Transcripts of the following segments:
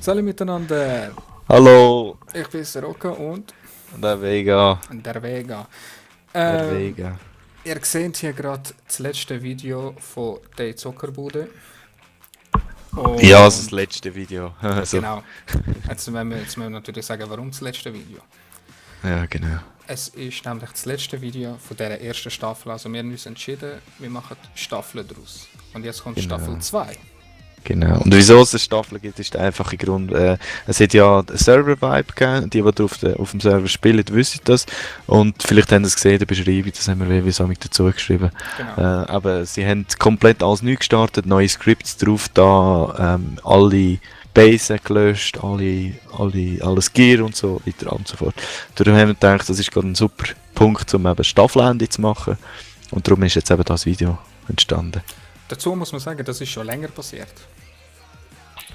Salut miteinander, Hallo, ich bin der Rocco und der Vega. der Vega. Der Vega. Ihr seht hier gerade das letzte Video von der Zuckerbude. Ja, also das Und letzte Video. Also, genau, jetzt müssen wir natürlich sagen, warum das letzte Video. ja, genau. Es ist nämlich das letzte Video von dieser ersten Staffel. Also wir haben uns entschieden, wir machen Staffeln daraus. Und jetzt kommt Genau. Staffel 2. Genau. Und wieso es eine Staffel gibt, ist der einfache Grund. Es hat ja einen Server-Vibe gegeben. Die auf dem Server spielen, wissen das. Und vielleicht haben sie es gesehen in der Beschreibung, das haben wir so mit dazu geschrieben. Genau. Aber sie haben komplett alles neu gestartet, neue Scripts drauf, da alle Basen gelöscht, alles Gear und so weiter und so fort. Darum haben wir gedacht, das ist gerade ein super Punkt, um eben Staffelende zu machen. Und darum ist jetzt eben das Video entstanden. Dazu muss man sagen, das ist schon länger passiert.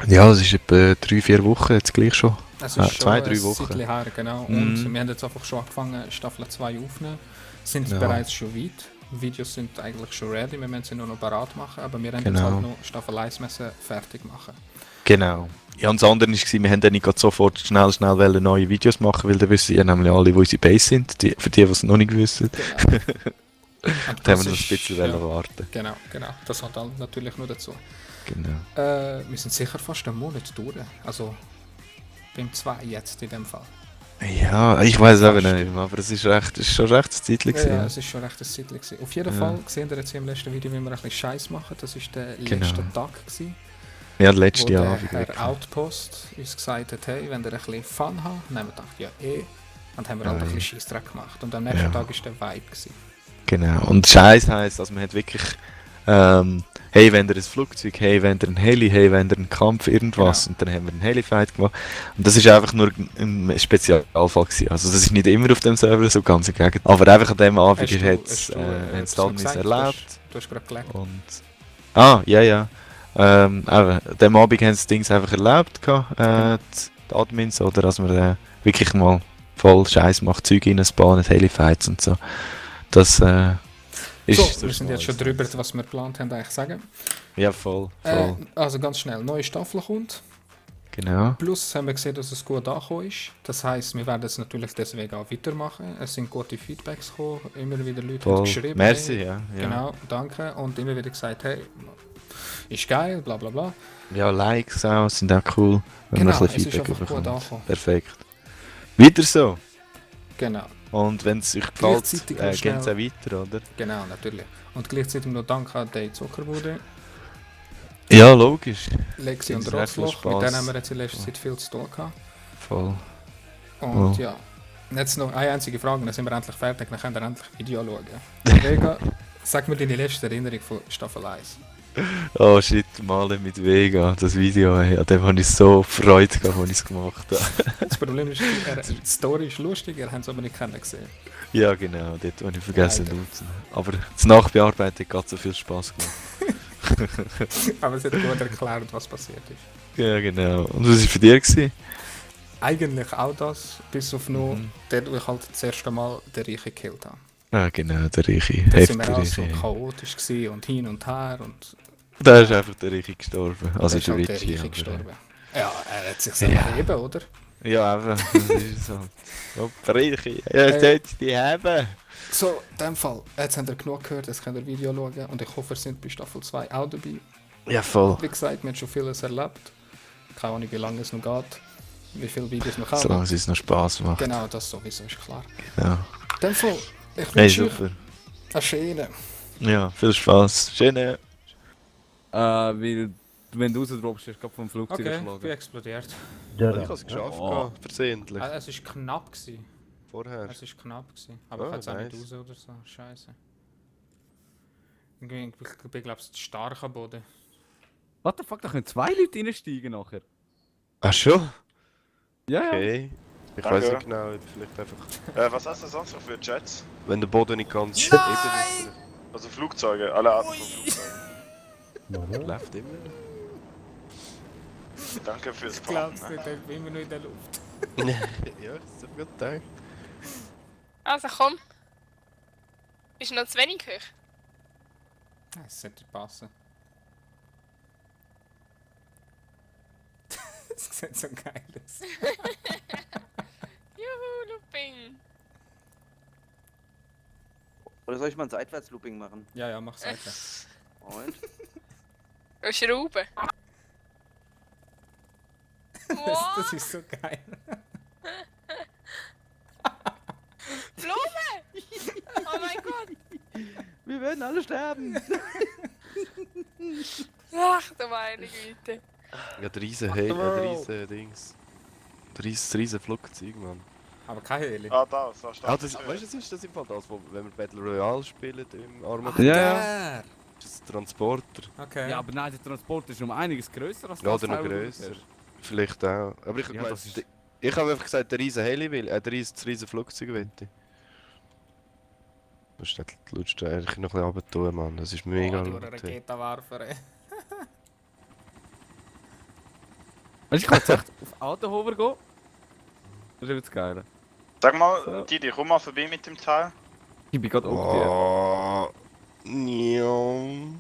Ja, es ist etwa 3-4 Wochen jetzt gleich schon. Es ist schon 2-3 ein Wochen. Zeitchen her, genau. Mhm. Und wir haben jetzt einfach schon angefangen, Staffel 2 aufzunehmen. Sind Ja. bereits schon weit. Videos sind eigentlich schon ready, wir müssen sie nur noch parat machen, aber wir haben Genau. jetzt halt noch Staffel 1 müssen fertig machen. Genau. Ja, und das andere war, wir haben dann nicht gerade sofort schnell wollen neue Videos machen, weil dann wissen ja nämlich alle, wo unsere Base sind, für die es noch nicht wissen. Genau. Und Da haben wir noch ein ist- bisschen ja, warten. genau. Das hat dann natürlich nur dazu. Genau. Wir sind sicher fast einen Monat durch. Also beim 2 jetzt in dem Fall. Ja, ich weiß aber Fast. nicht, aber es ist schon recht eine Zeit Ja, gewesen. ja, Ja. es ist schon recht ein Zeitchen gewesen. Auf jeden Ja. Fall sehen wir jetzt hier im letzten Video, wie wir ein bisschen Scheiß machen. Das war der Genau. letzte Tag gewesen. Ja, Wo letztes der Jahr. Herr Outpost uns gesagt hat, hey, wenn ihr ein bisschen Fun habt, dann haben wir gedacht, ja und haben wir halt ein bisschen Scheissdreck gemacht. Und am nächsten Ja. Tag war der Vibe gewesen. Genau. Und Scheiß heisst, also man hat wirklich, hey, wenn ihr ein Flugzeug, hey, wenn ihr ein Heli, hey, wenn ihr einen Kampf, irgendwas. Genau. Und dann haben wir einen Heli-Fight gemacht. Und das ist einfach nur ein Spezialfall gewesen. Also das ist nicht immer auf dem Server so, ganz im Gegenteil. Aber einfach an dem Abend Hast du haben etwas sie noch dann gesagt? erlebt. Du hast gerade gelernt. Und ja. Eben, an dem Abend haben sie Dings einfach erlebt, die Admins, oder dass man wirklich mal voll Scheiß macht, Zeug reinspawnen, Heli-Fights und so. Das ist So, wir sind jetzt schon mal drüber, was wir geplant haben, eigentlich sagen. Ja, voll. Also ganz schnell, neue Staffel kommt. Genau. Plus haben wir gesehen, dass es gut angekommen ist. Das heisst, wir werden es natürlich deswegen auch weitermachen. Es sind gute Feedbacks gekommen, immer wieder Leute haben Voll. geschrieben. Merci, hey, ja. Genau, danke. Und immer wieder gesagt, hey, ist geil, bla bla bla. Ja, Likes auch sind auch cool. Wenn Genau, man ein es bisschen ist Feedback einfach gut bekommt. angekommen. Perfekt. Weiter so. Genau, Und wenn es euch gefällt, Gleichzeitig noch geht es schnell- auch weiter, oder? genau, natürlich. Und gleichzeitig noch Danke an die Zuckerbude, Ja, logisch. Lexi und Sind sehr viel Rotzloch. Mit Spaß. denen haben wir jetzt in letzter Zeit viel zu tun gehabt. Voll. Und Oh. ja, jetzt noch eine einzige Frage, dann sind wir endlich fertig, dann können wir endlich Video schauen. Vega, sag mir deine letzte Erinnerung von Staffel 1. Oh shit, Malen mit Vega, das Video, ey, an dem habe ich so Freude gehabt, als ich es gemacht habe. Das Problem ist, die Story ist lustig, ihr habt es aber nicht gesehen. Ja, genau, dort habe ich vergessen Leider. zu nutzen. Aber das Nachbearbeiten hat so viel Spaß gemacht. Aber es hat gut erklärt, was passiert ist. Ja, genau. Und was war für dich? Gewesen? Eigentlich auch das, bis auf nur, Mhm. dort wo ich halt das erste Mal den Reichen gekillt habe. Ah, genau, der Reiche. Da sind wir auch so Reiche. chaotisch gewesen und hin und her und Da ist einfach der Reiche gestorben. da Also ist der halt der Richie. Reiche aber- gestorben. Ja, er hat sich Ja. selber heben, oder? Ja, eben. Das ist so. Oh, Reiche. Ja, Hey. sollst die haben. So, in dem Fall, jetzt habt ihr genug gehört, jetzt könnt ihr Video schauen und ich hoffe, ihr seid bei Staffel 2 auch dabei. Ja, voll. Wie gesagt, wir haben schon vieles erlebt. Keine Ahnung, wie lange es noch geht, wie viele Videos noch kommen. Solange es noch Spaß macht. Genau, das sowieso ist klar. Ja. In dem Fall, ich Hey, wünsche euch super. einen schönen. Ja, viel Spaß. Schöne. Weil, wenn du rausdroppst, hast du gerade vom Flugzeug Okay, geschlagen. bin explodiert. Ich Ja, habe es geschafft, Oh. versehentlich. Es war knapp. Gewesen. Vorher. Es war knapp. Gewesen. Aber Oh, ich hätte es auch nice. nicht raus oder so. Scheiße. Ich bin, glaube ich, zu stark am Boden. What the fuck, da können 2 Leute reinsteigen nachher. Ach schon? Ja, ja. Okay. Ich Danke. weiß nicht genau, vielleicht einfach. Was hast du sonst noch für Jets? Wenn der Boden nicht ganz eben ist. Also Flugzeuge, alle Arten von Flugzeugen. Läuft immer. Danke fürs Ich glaube es nicht, ich bin immer noch in der Luft. Ja, das ist gut gedacht. Also komm. Bist du noch zu wenig hoch? Es sollte passen. Das sieht so geil aus. Juhu, Looping. Oder soll ich mal ein Seitwärts-Looping machen? Ja, mach seitwärts. Moment. Schrauben. Das ist so geil. Blume! Oh mein Gott! Wir werden alle sterben! Ach du meine Güte. Ja, der riesen riesen Dings. Der riesen Flugzeug, Mann. Aber kein Heli. Ah, das Ah, steht. das, weißt du, das ist das im Fall das, wo, wenn wir Battle Royale spielen im Arma. Ja, Der! Das ist ein Transporter. Okay. Ja, aber nein, der Transport ist um einiges grösser als Ja, das. oder noch Teil, was du grösser. hast. Vielleicht auch. Aber ich, Ja, das ist- ich habe einfach gesagt, der riesen Heli will, das riesen Flugzeug will ich. Das ist lutscht eigentlich noch ein bisschen runter, Mann. Das ist mega Du laut. Raketenwerfer, ey. Weißt du, ich kann jetzt echt auf Autohover gehen. Das ist jetzt geil. Sag mal, So. Didi, komm mal vorbei mit dem Teil. Ich bin gerade aufgehört. Oh, ja.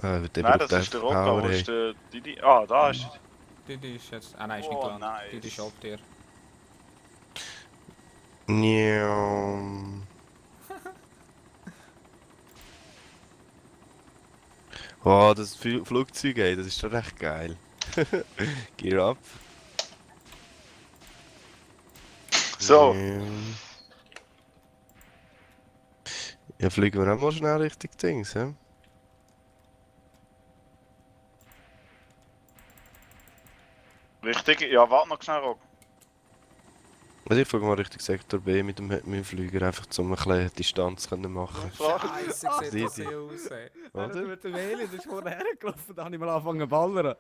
Nein, das ist der Rocker, wo ist der Didi? Ah, da ist Die ist jetzt... Ah nein, ist nicht Oh, gelandet. nice. Die ist ab dir. Ja. Oh, das Flugzeug, ey, das ist schon recht geil. Gear up. So. Ja, fliegen wir auch mal schnell Richtung Dings, hä? Richtig. Ja, warte noch schnell, Rob. Also ich fliege mal Richtung Sektor B mit dem Flüger, einfach um ein bisschen Distanz können machen. Scheiße, sieht das Easy. hier aus, ey. Das Oder? mit dem Heli, das ist vorher hergelaufen, da habe ich mal angefangen zu ballern.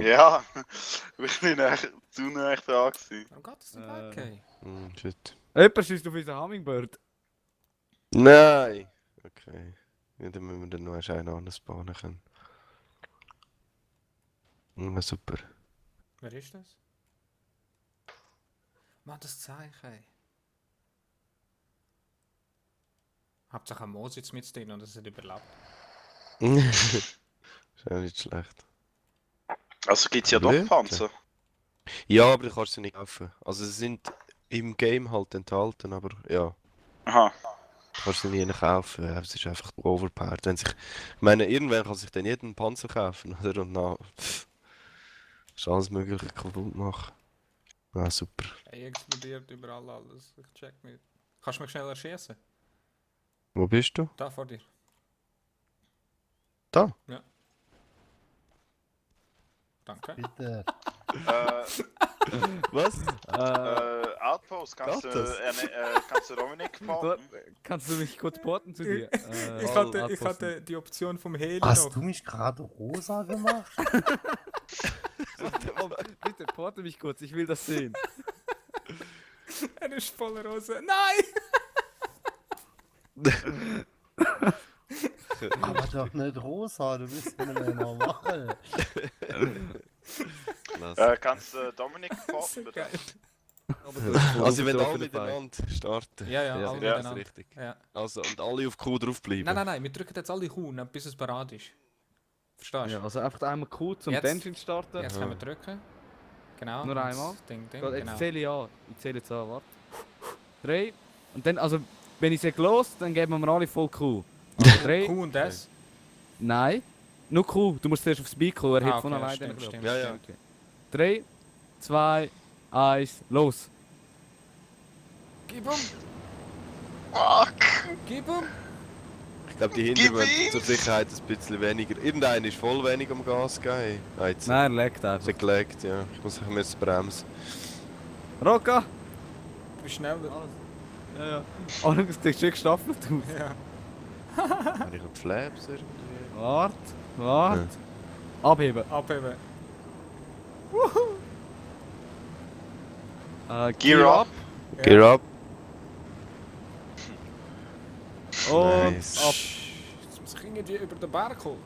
Ja, ich bin echt zu nah dran gewesen. Warum geht das nicht weg, ey? Shit. Jemand schießt auf unseren Hummingbird. Nein! Okay. Ja, dann müssen wir dann noch einen anspawnen können. Super. Wer ist das? Mann, das Zeichen, ey. Hauptsache ein Moos jetzt mit drin und es hat überlebt. Ist auch nicht schlecht. Also gibt's ja doch Blöd. Panzer. Ja, aber du kannst sie nicht kaufen. Also sie sind im Game halt enthalten, aber ja. Aha. Du kannst sie nie kaufen. Ja, es ist einfach overpowered. Wenn sich, ich meine, irgendwann kann sich dann jeden Panzer kaufen, oder? Und dann ist alles mögliche kaputt machen. Ah, super. Ey, explodiert überall alles. Ich check nicht. Kannst du mich schnell erschießen? Wo bist du? Da vor dir. Da? Ja. Danke. Bitte. Was? Outpost, kannst Geht du, das? kannst du Dominik porten? Kannst du mich kurz porten zu dir? Ich hatte die Option vom Heli Hast noch. du mich gerade rosa gemacht? Bitte, porte mich kurz, ich will das sehen. Er ist voller Rose. Nein! Aber doch nicht rosa, du bist ja nicht mehr normal. Kannst du Dominik porten, bitte? Geil. Also wenn alle miteinander starten. Ja, Ja, alle das ist miteinander. richtig. Ja. Also und alle auf Q draufbleiben. Nein, wir drücken jetzt alle Q, bis es bereit ist. Verstehst du? Ja, also einfach einmal kurz zum Jetzt- Engine starten. Jetzt können wir drücken. Genau. Nur und einmal? das Ding, Gut, jetzt genau. zähle ich an. Ich zähle jetzt an, warte. 3. Und dann, also, wenn ich sage los, dann geben wir alle voll Q. Also 3. Q und S. Nein, nur Q. Du musst zuerst aufs Beat kommen, er Ah, hebt von okay, alleine stimmt, den Knopf. stimmt. Ja, ja. Okay. 3, 2, 1, los. Gib ihm! Fuck! Gib ihm! Ich glaube die Gib Hintergründe ihm! zur Sicherheit ein bisschen weniger. Irgendeiner ist voll wenig am Gas gehen. Ah, jetzt Nein, er leckt hat einfach. gelegt, ja. Ich muss bremsen. Roca! Du bist schneller. Ja, ja. Oh, das sieht schön gestaffelt aus. Ja. Habe ich noch Flaps irgendwie? Warte, warte. Abheben. Abheben. Gear up! Ja. Gear up. Und Nice. ab. Jetzt muss ich irgendwie über den Berg kommen.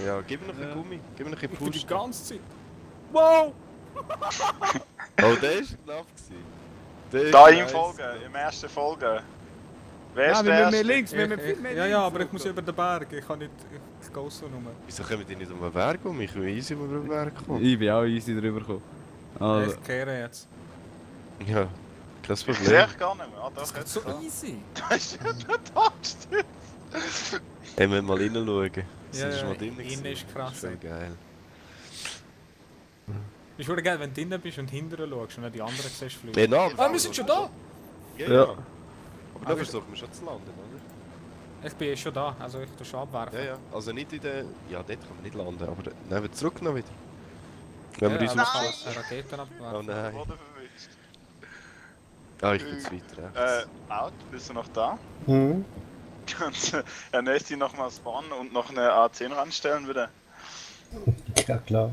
Ja, gib mir noch ein Gummi. Gib mir noch ein Für die Push. ganze Zeit. Wow! Oh, der ist knapp gewesen. Der ist Da im nice. Folge, im ersten Folge. Wer ist Ja, der wir erste? mehr links, wir viel mehr Ja, links. ja, aber ich muss über den Berg. Ich kann nicht. Ich gehe so nur. Wieso kommen die nicht um den Berg um? Ich will easy um den Berg kommen. Ich bin auch easy drüber gekommen. Also, Ich kehre jetzt. Ja, kein Ich sehe Problem. ich gar nicht mehr. Ah, doch, Das geht jetzt. so easy. Da ist ja nur da, stimmt. Hey, wir müssen mal reinschauen. Ja, Sind schon mal ja, drin innen gewesen? ist krass. Voll geil. Ist schon geil, wenn du drinnen bist und hinterher schaust und dann die anderen siehst fliegen. Genau. Ah, wir sind schon da! Ja, Ja. ja. Aber da Aber- versuchen wir schon zu landen, oder? Ich bin schon da, also ich tu schon abwerfen. Ja, ja. Also nicht in der... Ja, dort kann man nicht landen, aber nehmen wir zurück noch wieder. Wenn wir uns aber auf... ich kann Raketen Oh abwerfen. nein. Wurde verwischt. Ah, ich bin zu weit rechts. Out, bist du noch da? Hm? Kannst du Ernesti nochmal spawnen und noch eine A10 ranstellen, bitte? Ja, klar.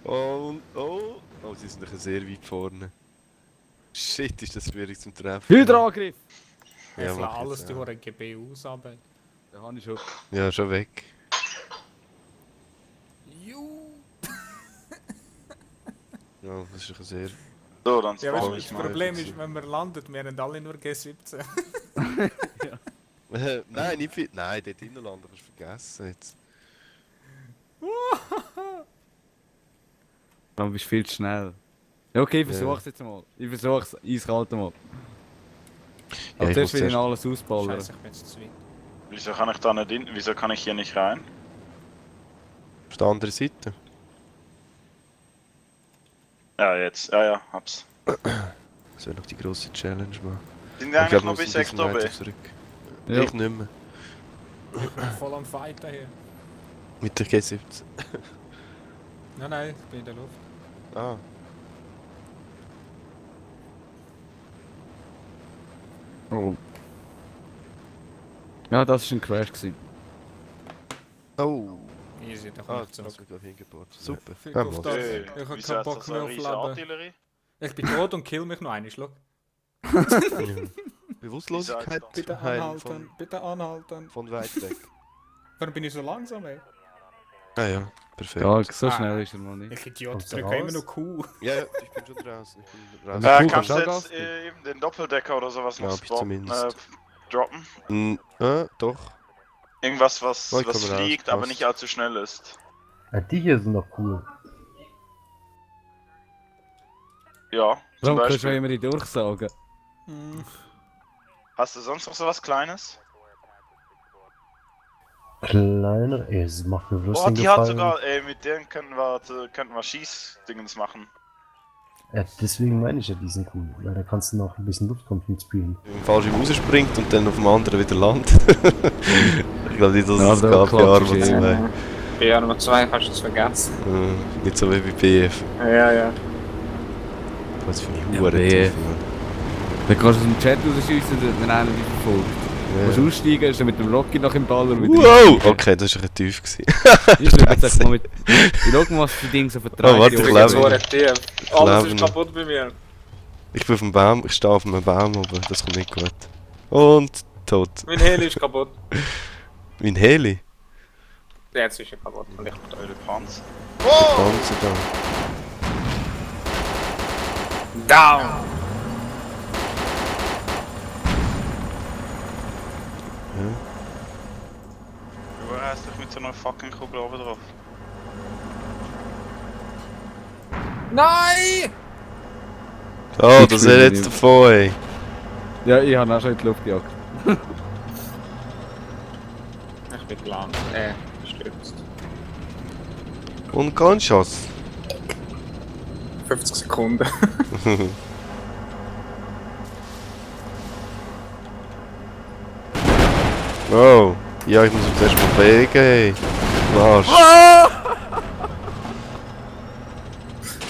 Und... Oh! Oh, sie sind doch sehr weit vorne. Shit, ist das schwierig zum Treffen. Hydra-Angriff! Ich Ja, lasse mach alles jetzt, durch ja. den GB aus, aber... Den habe ich schon. Ja, schon weg. Juhu! Ja, das ist doch sehr... So, dann Ja, weißt spawn du, ich das mal. Problem ist, wenn wir landet, wir haben alle nur G17. Nein, nicht viel... Nein, dort innen landen kannst du vergessen jetzt. Du bist viel zu schnell. Ja, okay, ich versuch's jetzt mal. Ich versuch's eiskalt mal. Aber ich zuerst muss will ich zuerst- alles ausballern. Scheiße, ich bin jetzt zu weit. Wieso kann ich da nicht hin? Wieso kann ich hier nicht rein? Auf der anderen Seite. Ja, jetzt. Ja, ja, hab's. Das wäre noch die grosse Challenge, Mann. Sind wir eigentlich glaub, noch wir bis müssen ein bisschen Sektor B? weiter zurück. Ja. Ich nicht mehr. Ich bin voll am Fighten hier. Mit der G17. Nein, nein, ich bin in der Luft. Ah. Oh. Ja, das war ein Crash. Gewesen. Oh. Easy, dann komm Ah, ich jetzt hast zurück. du gerade hingebohrt. Super. Fick Ja, auf Mann. das. Hey, Ich hab wieso keinen hat Bock das so mehr eine auf riesige Leben. Artillerie? Ich bin tot und kill mich noch einmal, schau. Bewusstlosigkeit Bitte heilen anhalten, bitte anhalten. von weit weg. Warum bin ich so langsam, ey? Ah ja, perfekt. Ja, so schnell ist er noch nicht. Ich Idiot, Kommst du drücke raus? immer noch Q. Ja, ja, ich bin schon draußen. Ich bin draußen. Cool, Kannst du kannst du jetzt Gas geben? eben den Doppeldecker oder sowas Ja, noch hab ich zumindest. droppen? Doch. Irgendwas, was, Oh, ich was komm raus, fliegt, aber passt. nicht allzu schnell ist. Ja, die hier sind doch cool. Ja, zum Warum kannst du Beispiel. immer die durchsagen? Hast du sonst noch sowas Kleines? Kleiner, ey, es macht mir bloß Oh, den die hat Gefallen. sogar, mit denen könnten wir Schießdingens machen. Ja, deswegen meine ich ja, die sind cool, weil da kannst du noch ein bisschen Luftkampf spielen. Im Fallschirm rausspringt und dann auf dem anderen wieder landet. Ich glaube nicht, dass Ja, es da gab bei klatscht Arma es, 2. Bei Arma 2 kannst du es vergessen. Nicht so wie bei PF. Ja, ja. Was für eine Ja, Hure PF. Tiefe, Mann. Dann kannst du aus dem Chat rausschiessen und dann einen dich verfolgt. Du musst aussteigen, ist dann mit dem Rocky nach dem Ball und wieder. Wow! Okay, das war ein bisschen tief. Gewesen. Ich schaue jetzt einfach mal mit. Ich schau mal, was für Dinge so vertragen. Oh, warte, ich Ich lebe. bin so tief. Alles ist Leben. kaputt bei mir. Ich bin auf dem Baum, ich stehe auf einem Baum, aber das kommt nicht gut. Und tot. Mein Heli ist kaputt. Mein Heli. Jetzt ist er kaputt. Und ich Eure Panzer. Panzer da. Down! Du hast dich mit so einer fucking Kugel oben drauf. Nein! Oh, das ist jetzt davon, ey. Ja, ich habe auch schon in die Luft gejagt. Ich bin lang. Gestürzt. Und kein Schuss. 50 Sekunden. Oh. Ja, ich muss mich zuerst mal bewegen, ey. Arsch.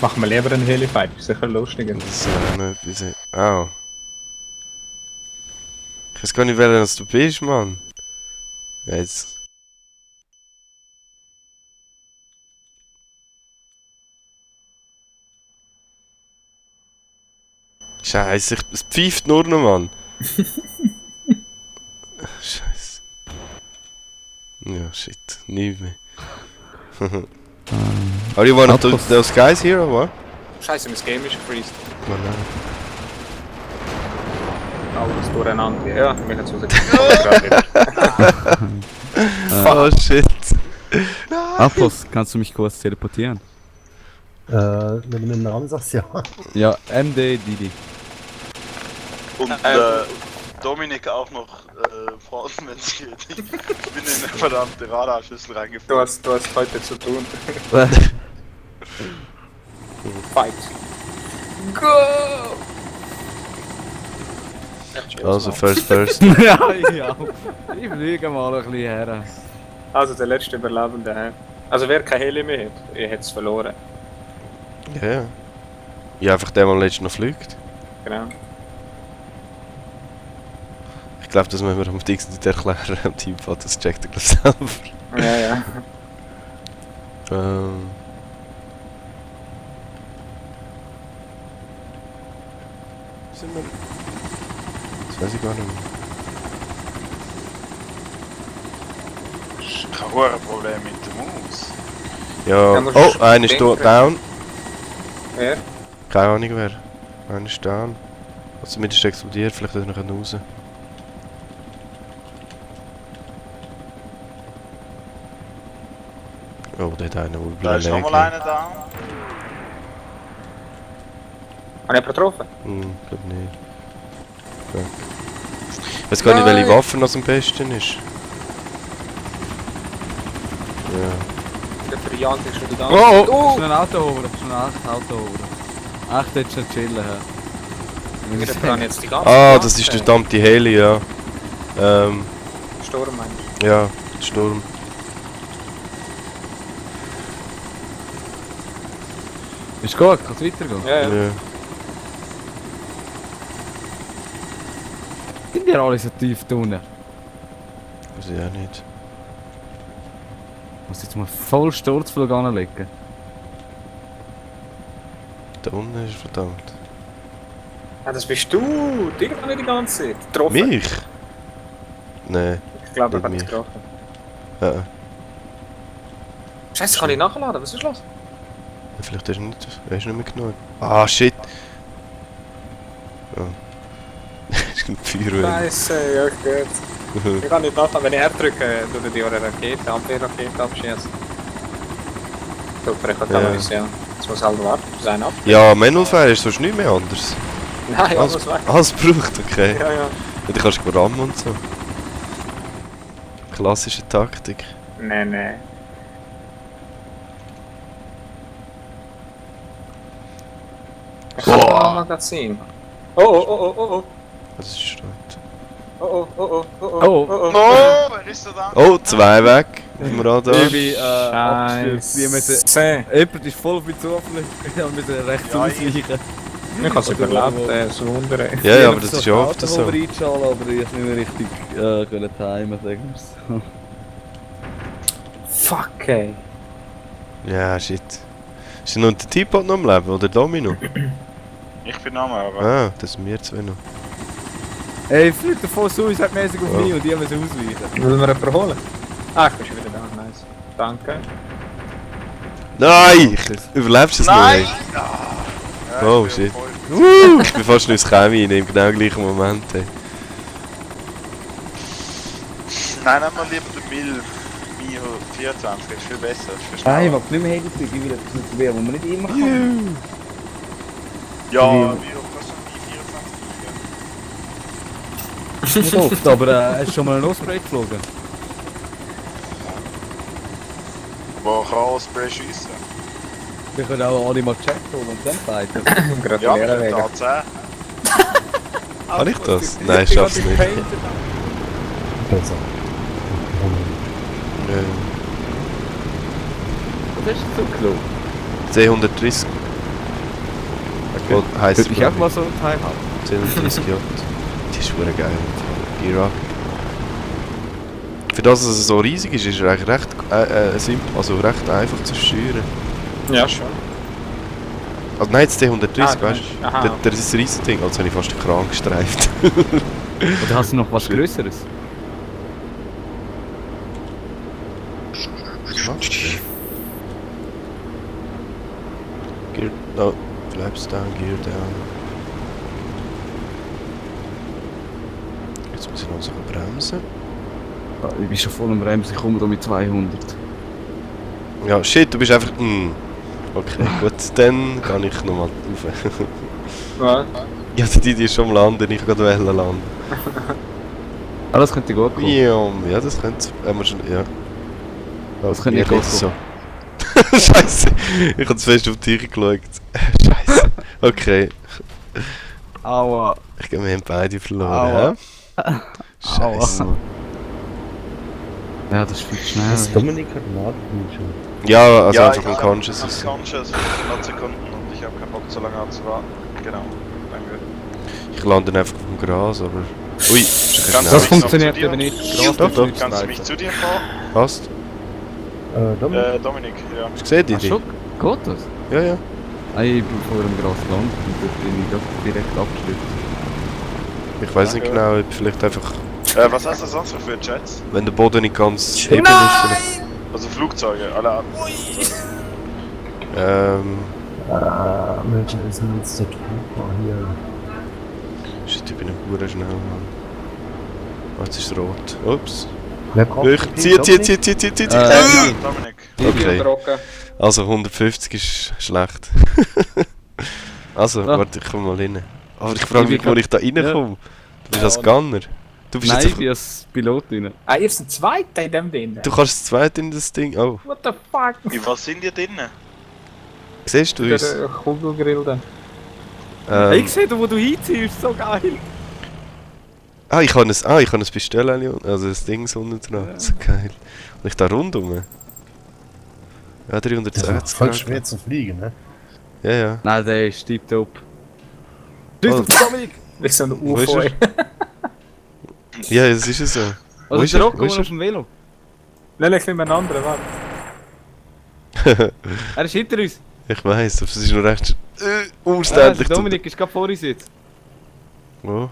Machen wir lieber einen Heli-Fight, ist sicher lustiger. Das ist nicht etwas. Au. Ich weiß gar nicht, wer das du bist, Mann. Ja, jetzt. Scheiße, es pfeift nur noch, Mann. Scheiße. Ja, shit. Nicht mehr. Are you one of those guys here, or what? Scheiße, mein Game ist gefreezed. Oh nein. Alles durcheinander. Ja, mich hat's rausgekriegt. Oh shit. Apos, kannst du mich kurz teleportieren? Wenn du mir den Namen sagst, ja. Ja, MD Didi. Und Dominik auch noch vorausmentiert. Ich bin in eine verdammte Radarschüssel reingefallen. Du hast heute zu tun. Fight. Go! Also First Person. Ja. Ich fliege mal ein bisschen her. Also der letzte Überlebende. Hä? Also wer kein Heli mehr hat, ihr hättet es verloren. Ja. Ja, einfach der, der letztens noch fliegt. Genau. Ich glaube, das müssen wir am Dix nicht erklären. Am Teamfahrt, das checkt er gleich selber. Ja, ja. Sind wir? Das weiß ich gar nicht mehr. Ich habe ein Problem mit der Maus. Ja, Ja, musst oh, einer ist denken. down. Wer? Keine Ahnung wer. Einer ist down. Also zumindest explodiert, vielleicht hat er noch raus. Oh, der hat einen wohl Da ist nochmal einer da. Habe ich getroffen? Glaub nicht. Okay. Ich weiß gar nicht, welche Waffe noch am besten ist. Ja. Der Briant ist schon die ganze Oh! Oh! Schnell ein Auto holen, schnell ein Auto holen. Echt, jetzt schon chillen. hä? Der Briant jetzt die ganze Ah, das ist der verdammte Heli, ja. Sturm, meinst Ja, der Sturm. Ist gut, kann es weitergehen? du? Ja, ja. Ja. Sind die alle so tief unten? Weiß ich auch nicht. Ich muss jetzt mal voll Sturzflug anlegen. Da unten ist verdammt. Ah, das bist du! Dich habe ich die ganze Zeit. Getroffen. Mich? Nein. Ich glaube, ich Nicht habe es mich. getroffen. Ja. Scheiße, kann ich nachladen? Was ist los? Vielleicht ist nicht mehr genug. Ah, shit! Oh. Ist ein Feuerwehr. Scheiße, ja, gut. Ich kann nicht nachladen. Wenn ich R drücke, tut er die eure Rakete, Abwehrrakete abschießen. Super, ich habe Ja. da Munition. Jetzt muss halt warten, bis einer ab. Ja, Manual Fire ist sonst nicht mehr anders. Nein, alles weg. Alles braucht, okay. Ja, ja. Ja, du kannst rammen und so. Klassische Taktik. Nee, nee. Ich habe noch ein Magazin. Oh, oh, oh, oh, oh, oh. Was ist steht? Oh, oh, oh, oh, oh, oh, Oh. oh, Oh, wer ist da da? Oh, 2 weg. Auf dem Radar. Ich bin abgestürzt. Wir müssen... Scheiße. Jemand ist voll auf mich zufällig. Wir müssen rechts Ja, ausweichen. Ich habe es überlebt, das Wunder. Ja, ja, aber das ist ja oft so. Ich einschalten, aber ich nicht mehr richtig können timen, sagen wir so. Fuck, ey. Ja, shit. Ist nur der Teapot noch am Leben oder Domino? Ich bin am aber. Ah, das sind wir zwei noch. Ey, fliegt davon suicide-mäßig auf Oh. mich und die müssen ausweichen. Wollen wir jemanden holen? Ah, ich bin schon wieder da, nice. Danke. Nein! Überlebst du es noch? Nein! Ey? Ja, Oh, ich shit. bin voll- Ich bin fast nicht ins Chemie im genau gleichen Moment. Ey. Nein, nimm mal lieber den Mio 24, das ist viel besser. Das ist viel Nein, ich schneller. mag nicht mehr Heli fliegen, ich will etwas probieren, wo man nicht immer kann. Ja, Wie- Mio, kannst du die 24 fliegen? Nicht oft, aber hast du schon mal einen Osprey geflogen? Wo kann Osprey schiessen? Wir können auch alle mal checken und dann fighten. Ja, Gratuliere mit wegen. der 10. Kann ich das? Nein, ich schaff's nicht. Besser. Was hast du so gelogen? C130. Okay. Heisst Würde ich auch mal so ein Teil haben. C130 J. Die ist verdammt geil. Gear Up. Für das, dass es so riesig ist, ist er eigentlich recht, simpel, also recht einfach zu steuern. Ja, schon. Also nein, jetzt C130, Ah, weißt du? Aha. du? Das ist ein riesiges Ding, als hätte ich fast den Kran gestreift. Oder hast du noch was Größeres? Gear, no, Flaps down, Gear down. Jetzt muss ich noch so bremsen. Ich bin schon voll am Bremsen, ich komme da mit 200. Ja, shit, du bist einfach... Okay, gut, dann gehe ich nochmal rauf. Was? Ja, der Didi ist schon am Landen, ich kann gerade landen. Ah, das könnte gut kommen. Ja, das könnte... schon, ja. Das könnte nicht gut so. Scheiße, ich habe zu fest auf die Tiere geschaut. Scheiße. Okay, Aua. ich glaube, wir haben beide verloren, Aua. ja? Scheiße. Ja, das ist viel schneller. Das Dominik hat Nadeln schon. Ja, also Ja, einfach unconscious ist. Unconscious, 100 Sekunden und ich habe keinen Bock so lange anzuwarten. Genau, danke. Ich lande einfach auf dem Gras, aber... Ui, ist ein Kannst Das du mich funktioniert noch zu eben dir- nicht. Doch. Kannst du mich zu dir fahren? Passt. Dominik? Dominik, ja. Hast du gesehen, Ach, Didi? schon? Geht das? Ja, ja. Ah, ich bin vor dem Gras gelandet und dort bin ich gerade direkt abgeschnitten. Ich weiß nicht Danke. genau, ob vielleicht einfach... Was hast du sonst noch für Jets? Wenn der Boden nicht ganz eben ist, vielleicht... Also Flugzeuge, alle Arten. Welcher ist denn jetzt der Trooper hier? Shit, ich bin ein Hure schnell, Mann. Oh, jetzt ist es rot. Ups. Wer braucht Ich den zieh. Dominik? Dominik. Okay. Trocken. Also 150 ist schlecht. Also, Ja. warte, ich komm mal rein. Aber ich frage mich, wo ich da reinkomme. Du bist als Gunner. Du bist Nein, jetzt ich bin als Pilot rein. Ah, ihr seid Zweiter in dem Ding. Du kannst das zweite in das Ding. Oh, What the fuck? Wie was sind ihr drinnen? siehst du uns? Der Kugelgrill da. Ich sehe, wo du hinziehst, so geil. Ich kann ein Pistole, also das Ding so unten dran. Ja. So geil. Und ich da rundum. Ja, Das 360 ist voll Grad. schwer zu fliegen, ne? Ja, ja. Nein, der ist tipptopp. Tschüss Oh. auf den Dominik! Das ist so ein Wo ist UFO. er? Ja, es ist ja so. Wo Also ist der er? Rocco Wo ist auf dem Velo. Nein, ich nehme einen anderen, warte. Er ist hinter uns. Ich weiss, aber es ist noch recht Der umständlich. Dominik ist gerade vor uns jetzt. Wo?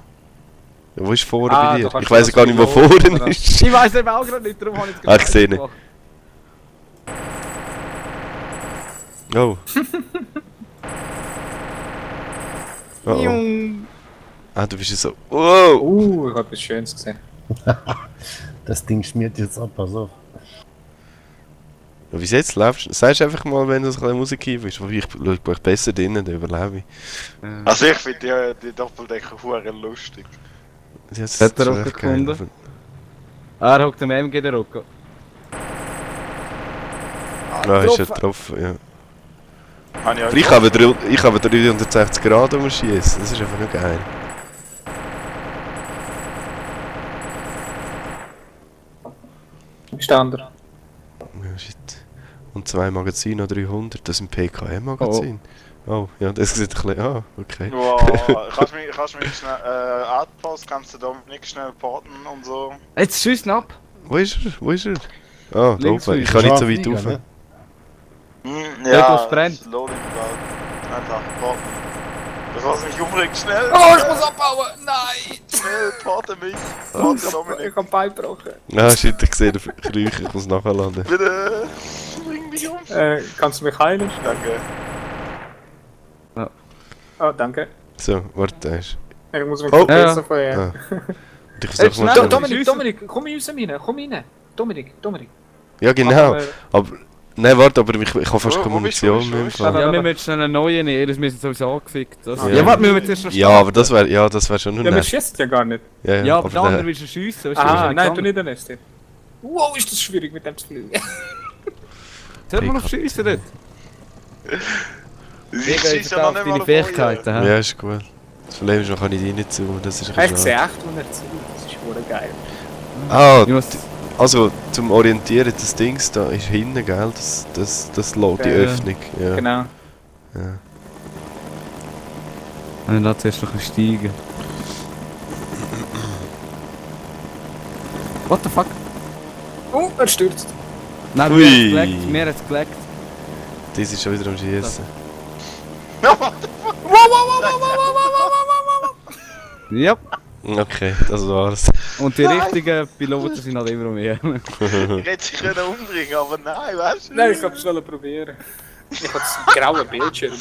Ja, wo ist vorne Ah, bei dir? du kannst Ich weiss das gar nicht, wo Pilot, vorne oder? ist. Ich weiß eben auch gerade nicht, darum habe ich es Ah, ich sehe ihn. gemacht. Oh. Oh, oh. Jung. Ah, du bist ja so. Wow! Ich habe etwas Schönes gesehen. Das Ding schmiert jetzt ab, pass auf. Ja, wie jetzt läufst du? Sagst einfach mal, wenn das ein bisschen Musik ist. Wobei ich schaue besser drinnen, dann überlebe ich. Also ich finde die Doppeldecker hure lustig. Das Hat der schon Rocco echt geil, gefunden? Er hockt am MG, der Rocco. aber- Ah, ist ja getroffen, ja. Habe ich auch Aber ich habe 360 Grad schießen. Das ist einfach nicht geil. Ist der andere? Ja, shit. Und 2 Magazine oder 300, das sind PKM-Magazine. Oh, ja, das sieht ein bisschen... Ah, okay. Wow, kannst du mich schnell anpassen, kannst du Dominik schnell porten und so. Jetzt schießt ihn ab. Wo ist er? Wo ist er? Ah, da Links oben. Ich von kann nicht so Fliegen, weit rauf. ne? Irgendwas brennt. Loading Ball. Einfach porten. Bevor es mich umbringt, schnell! Oh, ich muss abbauen! Nein! Schnell, porte mich! Porte Dominik! Ich habe Bein gebrochen. Ah, shit, ich sehe den Krüche, ich muss nachladen. Bitte! Bring mich um! Kannst du mich heilen? Danke. Oh, danke. So, warte, da ist... Ich muss mich Oh. besser von ihr. Ah. Und ich versuche mal... schnell, schnell- Dominik, komm in uns rein, komm rein. Dominik. Ja, genau. Aber, Aber... Nein, warte, aber ich habe fast Wo keine bist du? Munition Wo mehr. bist im du? Fall. Ja, wir müssen schnell einen neuen nehmen, wir sind sowieso angefickt. Das Ja. ja, warte, wir müssen zuerst noch Ja, aber das wäre schon nur ja, wir nett. schießen ja gar nicht. Ja, aber aber der andere willst du schiessen. Ah, nein, du nicht den Rest. Wow, ist das schwierig mit dem zu fliegen. Soll man noch schiessen dort? Ich Mega schieße ja noch auf nicht mal deine auf euch. Fähigkeiten, hä? Ja, ist gut. Das Problem ist, man kann nicht rein zu. Das ist ein Ich bisschen sehe schade. echt, wo er zieht. Das ist wohl geil. Ah, Ich muss... also zum Orientieren, das Ding da ist hinten, gell? Das lädt die Ja. Öffnung. Ja. Genau. Ja. Ich lasse zuerst noch ein bisschen steigen. What the fuck? Oh, er stürzt. Nein, Ui. mir hat's geleckt. Das ist schon wieder am Schießen. Ja, Okay, das war's. und die richtigen Piloten sind halt immer mehr. Ich hätte sie können umbringen, aber nein, weißt du? Nein, ich hab's wollen probieren. Ich hab das graue Bildschirm.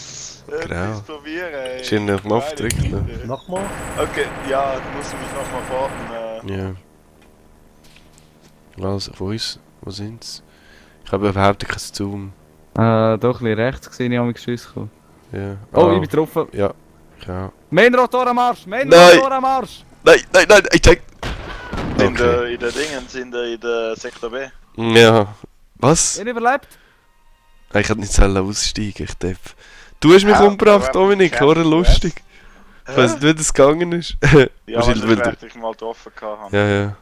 Grau. Ich probieren, ey. Schön auf den Knopf drücken. Ne? Nochmal? Okay, ja, du musst mich nochmal porten. Ja. Also, wo sind's? Ich habe überhaupt keinen Zoom. Doch ein bisschen rechts gesehen, ich habe mich geschossen. Ja. Oh, ich bin getroffen. Ja. Ja. Main-Rotor am Arsch! Nein. Main-Rotor am Arsch! Nein, ich check. In der Dingens, in der Sektor B. Ja. Was? Wer überlebt? Ich hätte nicht sollen aussteigen, ich depp. Du hast mich umgebracht, Dominik, oder lustig. Ich weiss nicht, wie das gegangen ist. Ja, Wahrscheinlich, weil weil ich dich mal getroffen habe. Ja.